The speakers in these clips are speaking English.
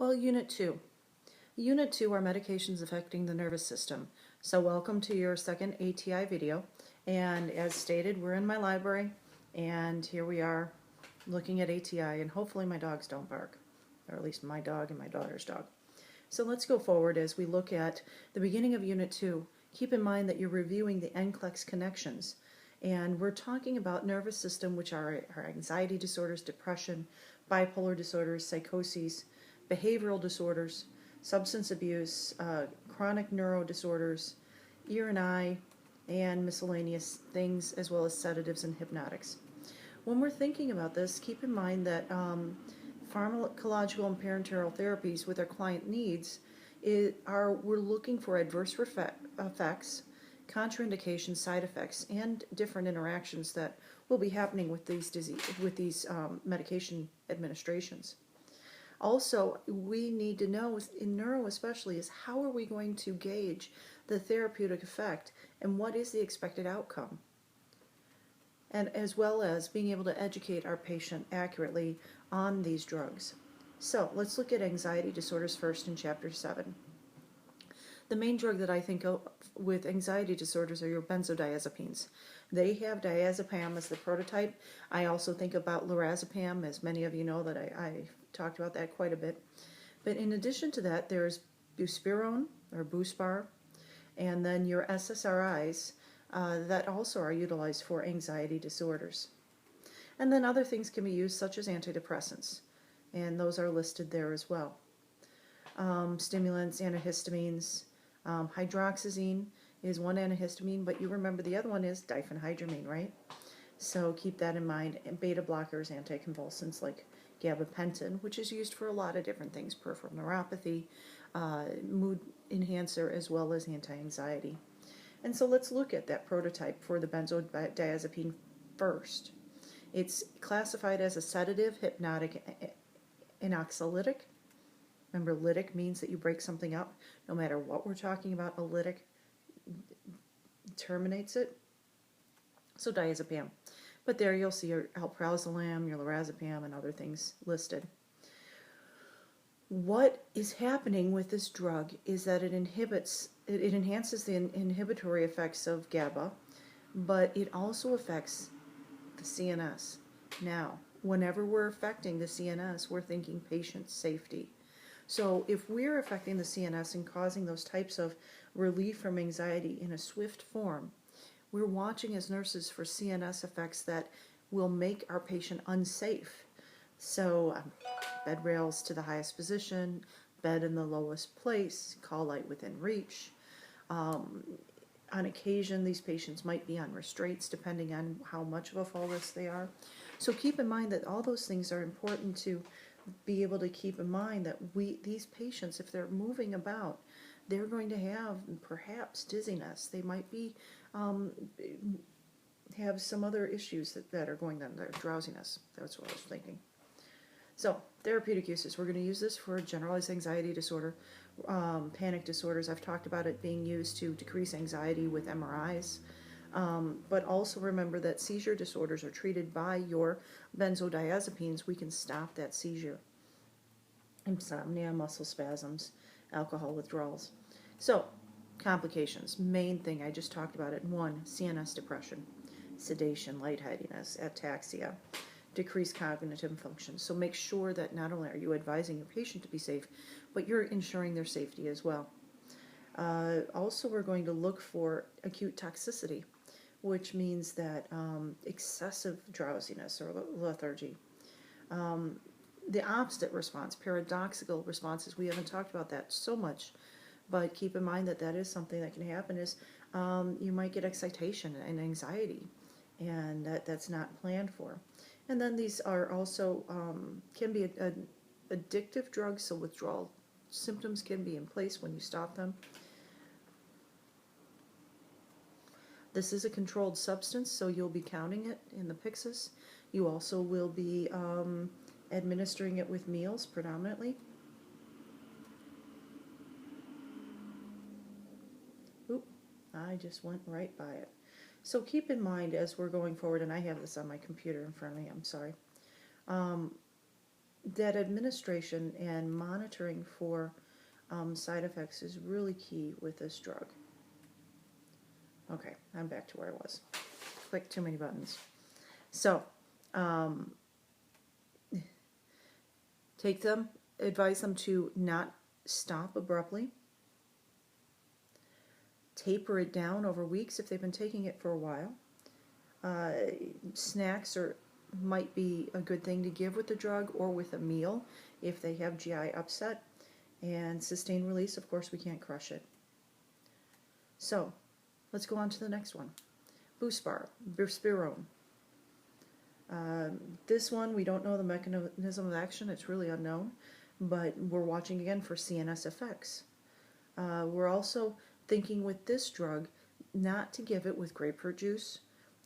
Well, Unit 2. Unit 2 are medications affecting the nervous system. So welcome to your second ATI video. And as stated, we're in my library, and here we are looking at ATI, and hopefully my dogs don't bark, or at least my dog and my daughter's dog. So let's go forward as we look at the beginning of Unit 2. Keep in mind that you're reviewing the NCLEX connections. And we're talking about nervous system, which are anxiety disorders, depression, bipolar disorders, psychoses, behavioral disorders, substance abuse, chronic neuro disorders, ear and eye, and miscellaneous things, as well as sedatives and hypnotics. When we're thinking about this, keep in mind that pharmacological and parenteral therapies with our client needs we're looking for adverse effects, contraindications, side effects, and different interactions that will be happening with these medication administrations. Also, we need to know, in neuro especially, is how are we going to gauge the therapeutic effect and what is the expected outcome? And as well as being able to educate our patient accurately on these drugs. So let's look at anxiety disorders first in Chapter 7. The main drug that I think of with anxiety disorders are your benzodiazepines. They have diazepam as the prototype. I also think about lorazepam, as many of you know that I talked about that quite a bit. But in addition to that, there's buspirone or Buspar, and then your SSRIs that also are utilized for anxiety disorders. And then other things can be used, such as antidepressants, and those are listed there as well. Stimulants, antihistamines, hydroxyzine is one antihistamine, but you remember the other one is diphenhydramine, right? So keep that in mind. And beta blockers, anticonvulsants like gabapentin, which is used for a lot of different things, peripheral neuropathy, mood enhancer, as well as anti-anxiety. And so let's look at that prototype for the benzodiazepine first. It's classified as a sedative, hypnotic, anxiolytic. Remember, lytic means that you break something up. No matter what we're talking about, a lytic terminates it. So diazepam. But there you'll see your alprazolam, your lorazepam, and other things listed. What is happening with this drug is that it enhances the inhibitory effects of GABA, but it also affects the CNS. Now, whenever we're affecting the CNS, we're thinking patient safety. So if we're affecting the CNS and causing those types of relief from anxiety in a swift form, we're watching as nurses for CNS effects that will make our patient unsafe. So bed rails to the highest position, bed in the lowest place, call light within reach. On occasion, these patients might be on restraints depending on how much of a fall risk they are. So keep in mind that all those things are important to be able to keep in mind that these patients, if they're moving about, they're going to have perhaps dizziness. They might be have some other issues that are going on there, drowsiness. That's what I was thinking. So, therapeutic uses. We're going to use this for generalized anxiety disorder, panic disorders. I've talked about it being used to decrease anxiety with MRIs. But also remember that seizure disorders are treated by your benzodiazepines. We can stop that seizure. Insomnia, muscle spasms, alcohol withdrawals. So, complications. Main thing, I just talked about it. 1, CNS depression, sedation, lightheadedness, ataxia, decreased cognitive function. So make sure that not only are you advising your patient to be safe, but you're ensuring their safety as well. Also, we're going to look for acute toxicity, which means that excessive drowsiness or lethargy. The opposite response, paradoxical responses, we haven't talked about that so much, but keep in mind that that is something that can happen is you might get excitation and anxiety, and that's not planned for. And then these are also, can be addictive drugs, so withdrawal symptoms can be in place when you stop them. This is a controlled substance, so you'll be counting it in the Pyxis. You also will be administering it with meals predominantly. Oop, I just went right by it. So keep in mind as we're going forward, and I have this on my computer in front of me, I'm sorry. that administration and monitoring for side effects is really key with this drug. Okay, I'm back to where I was. Click too many buttons. So, advise them to not stop abruptly. Taper it down over weeks if they've been taking it for a while. Snacks might be a good thing to give with the drug or with a meal if they have GI upset. And sustained release, of course, we can't crush it. So, let's go on to the next one. Buspirone. This one, we don't know the mechanism of action. It's really unknown, but we're watching again for CNS effects. We're also thinking with this drug not to give it with grapefruit juice,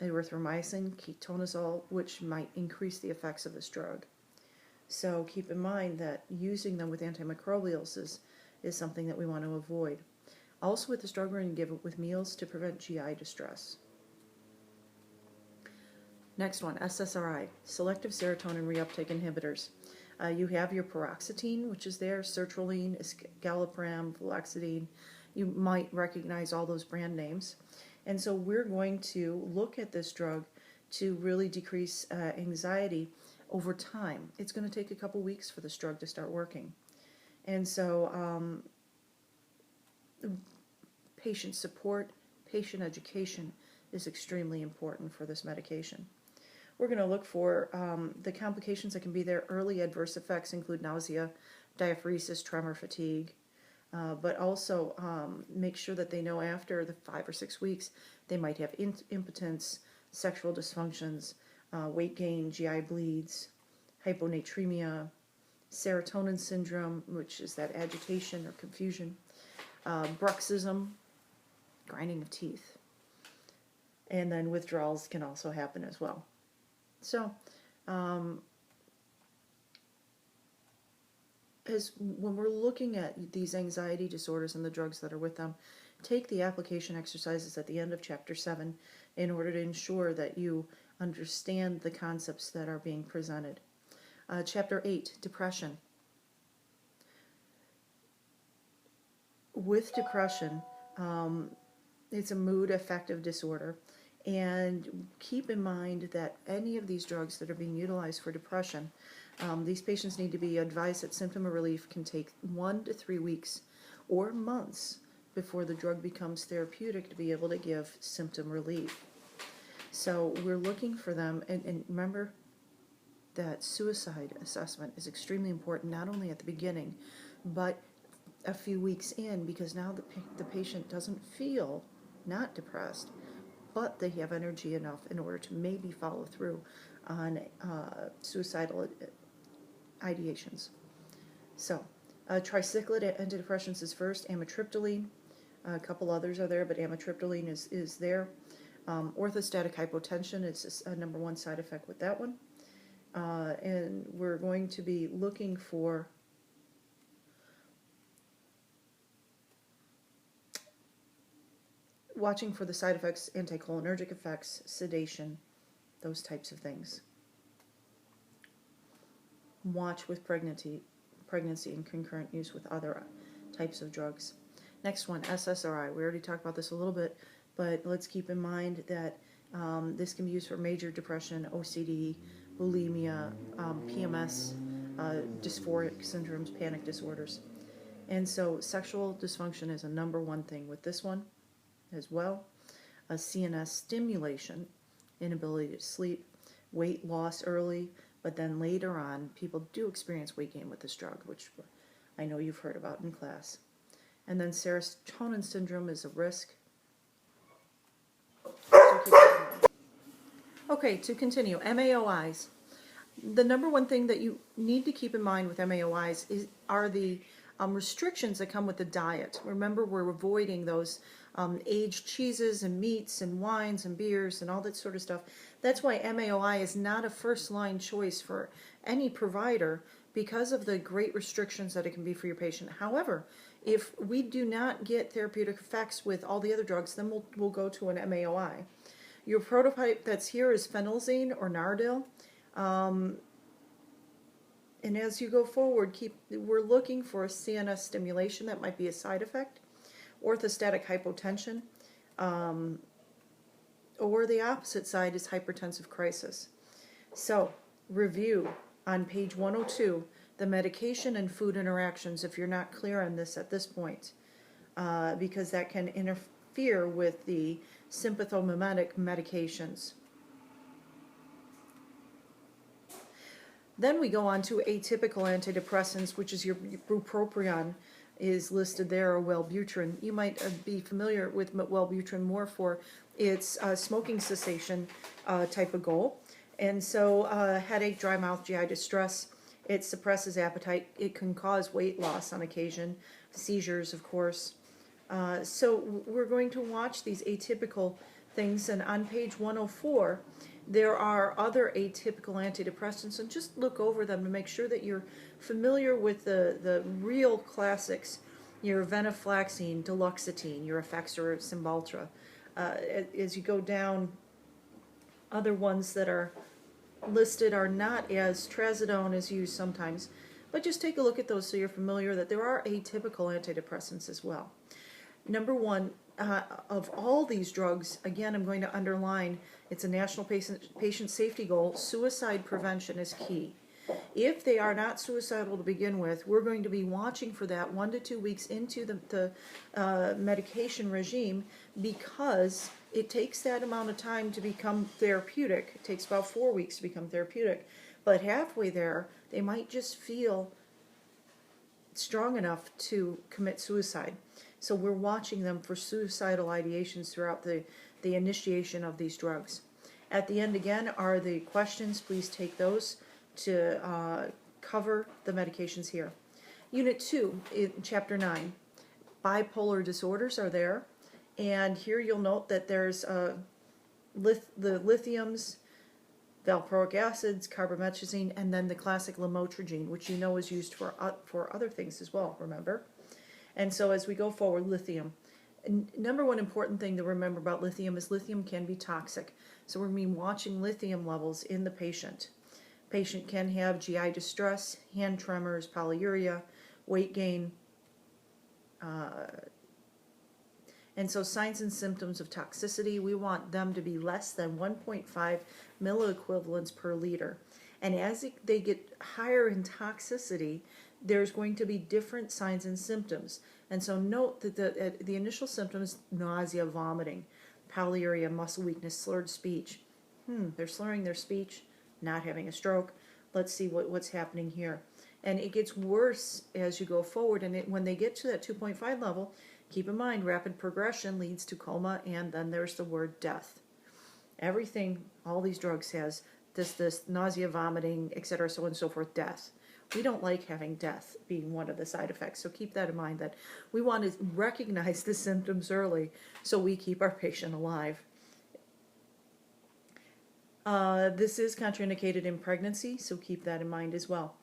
erythromycin, ketoconazole, which might increase the effects of this drug. So keep in mind that using them with antimicrobials is something that we want to avoid. Also with this drug, we're going to give it with meals to prevent GI distress. Next one, Ssri, Selective Serotonin Reuptake Inhibitors. You have your paroxetine, which is there, sertraline, escitalopram, fluoxetine. You might recognize all those brand names. And so we're going to look at this drug to really decrease anxiety over time. It's going to take a couple weeks for this drug to start working. And so patient support, patient education is extremely important for this medication. We're going to look for the complications that can be there. Early adverse effects include nausea, diaphoresis, tremor, fatigue, but also make sure that they know after the 5 or 6 weeks they might have impotence, sexual dysfunctions, weight gain, GI bleeds, hyponatremia, serotonin syndrome, which is that agitation or confusion, bruxism, grinding of teeth, and then withdrawals can also happen as well. So, when we're looking at these anxiety disorders and the drugs that are with them, take the application exercises at the end of Chapter 7 in order to ensure that you understand the concepts that are being presented. Chapter 8, Depression. With depression, it's a mood affective disorder. And keep in mind that any of these drugs that are being utilized for depression, these patients need to be advised that symptom relief can take 1 to 3 weeks or months before the drug becomes therapeutic to be able to give symptom relief. So we're looking for them, and remember that suicide assessment is extremely important, not only at the beginning, but a few weeks in, because now the patient doesn't feel not depressed, but they have energy enough in order to maybe follow through on suicidal ideations. So, tricyclic antidepressants is first, amitriptyline. A couple others are there, but amitriptyline is there. Orthostatic hypotension is a number one side effect with that one. And we're going to be looking for watching for the side effects, anticholinergic effects, sedation, those types of things. Watch with pregnancy and concurrent use with other types of drugs. Next one, SSRI. We already talked about this a little bit, but let's keep in mind that this can be used for major depression, OCD, bulimia, PMS, dysphoric syndromes, panic disorders. And so sexual dysfunction is a number one thing with this one as well. A CNS stimulation, inability to sleep, weight loss early, but then later on people do experience weight gain with this drug, which I know you've heard about in class. And then serotonin syndrome is a risk. Okay, to continue, MAOIs. The number one thing that you need to keep in mind with MAOIs are the restrictions that come with the diet. Remember, we're avoiding those aged cheeses and meats and wines and beers and all that sort of stuff. That's why MAOI is not a first-line choice for any provider, because of the great restrictions that it can be for your patient. However, if we do not get therapeutic effects with all the other drugs, then we'll go to an MAOI. Your prototype that's here is phenelzine or Nardil. And as you go forward, we're looking for a CNS stimulation that might be a side effect, orthostatic hypotension, or the opposite side is hypertensive crisis. So, review on page 102, the medication and food interactions, if you're not clear on this at this point, because that can interfere with the sympathomimetic medications. Then we go on to atypical antidepressants, which is your bupropion is listed there, or Wellbutrin. You might be familiar with Wellbutrin more for its smoking cessation type of goal. And so headache, dry mouth, GI distress, it suppresses appetite. It can cause weight loss on occasion, seizures, of course. So we're going to watch these atypical things, and on page 104, there are other atypical antidepressants, and just look over them to make sure that you're familiar with the real classics, your venlafaxine, duloxetine, your Effexor, Cymbalta. As you go down, other ones that are listed are not as trazodone is used sometimes, but just take a look at those so you're familiar that there are atypical antidepressants as well. Number one, of all these drugs, again, I'm going to underline, it's a national patient safety goal. Suicide prevention is key. If they are not suicidal to begin with, we're going to be watching for that 1 to 2 weeks into the medication regime, because it takes that amount of time to become therapeutic. It takes about 4 weeks to become therapeutic. But halfway there, they might just feel strong enough to commit suicide. So we're watching them for suicidal ideations throughout the initiation of these drugs. At the end, again, are the questions. Please take those to cover the medications here. Unit 2, in Chapter 9, bipolar disorders are there. And here you'll note that there's the lithiums, valproic acids, carbamazepine, and then the classic lamotrigine, which you know is used for other things as well, remember? And so as we go forward, lithium. Number one important thing to remember about lithium is lithium can be toxic. So we're going to be watching lithium levels in the patient. Patient can have GI distress, hand tremors, polyuria, weight gain. And so signs and symptoms of toxicity, we want them to be less than 1.5 milliequivalents per liter. And as they get higher in toxicity, there's going to be different signs and symptoms. And so note that the initial symptoms, nausea, vomiting, polyuria, muscle weakness, slurred speech. They're slurring their speech, not having a stroke. Let's see what's happening here. And it gets worse as you go forward. And when they get to that 2.5 level, keep in mind, rapid progression leads to coma, and then there's the word death. Everything, all these drugs has this nausea, vomiting, etc., so on and so forth, death. We don't like having death being one of the side effects, so keep that in mind, that we want to recognize the symptoms early so we keep our patient alive. This is contraindicated in pregnancy, so keep that in mind as well.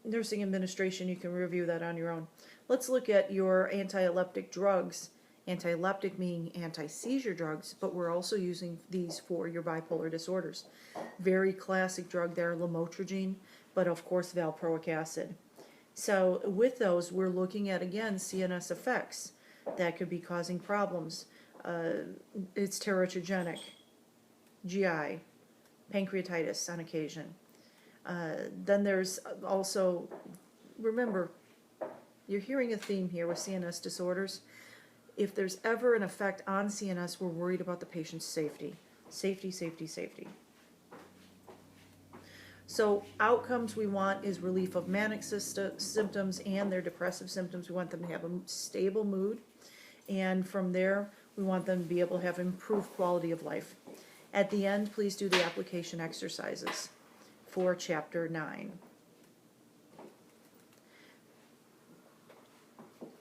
Nursing administration, you can review that on your own. Let's look at your anti-epileptic drugs. Anti-epileptic meaning anti-seizure drugs, but we're also using these for your bipolar disorders. Very classic drug there, lamotrigine, but of course valproic acid. So with those, we're looking at, again, CNS effects that could be causing problems. It's teratogenic, GI, pancreatitis on occasion. Then there's also, remember, you're hearing a theme here with CNS disorders. If there's ever an effect on CNS, we're worried about the patient's safety. Safety, safety, safety. So outcomes we want is relief of manic symptoms and their depressive symptoms. We want them to have a stable mood. And from there, we want them to be able to have improved quality of life. At the end, please do the application exercises for Chapter 9.